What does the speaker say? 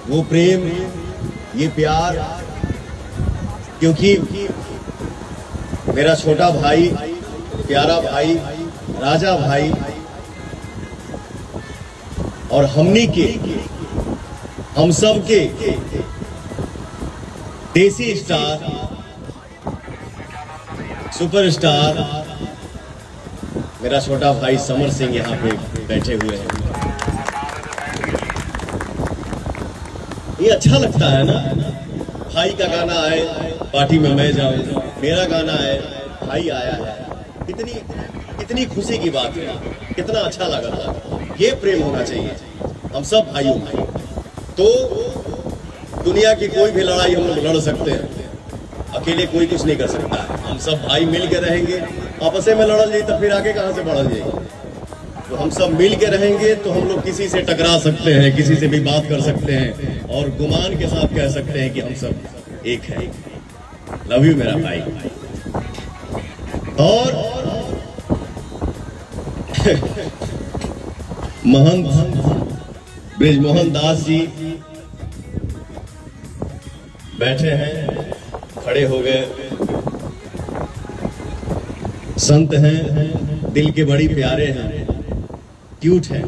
वो प्रेम, ये प्यार, क्योंकि मेरा छोटा भाई, प्यारा भाई, राजा भाई और हम सब के देसी स्टार, सुपरस्टार मेरा छोटा भाई समर सिंह यहाँ पे बैठे हुए हैं। ये अच्छा लगता है ना, भाई का गाना आए पार्टी में मैं जाऊं, मेरा गाना है भाई आया है, कितनी खुशी की बात है, कितना अच्छा लगा था। ये प्रेम होना चाहिए, हम सब भाइयों भाई। तो दुनिया की कोई भी लड़ाई हम लोग लड़ सकते हैं, अकेले कोई कुछ नहीं कर सकता है। हम सब भाई मिल के रहेंगे, आपस में लड़ल जाए तो फिर आगे कहां से बढ़ल जाएगी। तो हम सब मिल के रहेंगे तो हम लोग किसी से टकरा सकते हैं, किसी से भी बात कर सकते हैं और गुमान के साथ कह सकते हैं कि हम सब एक हैं। लव यू मेरा भाई। और महंत ब्रिजमोहन दास जी बैठे हैं, खड़े हो गए, संत हैं, दिल के बड़ी प्यारे हैं, क्यूट हैं।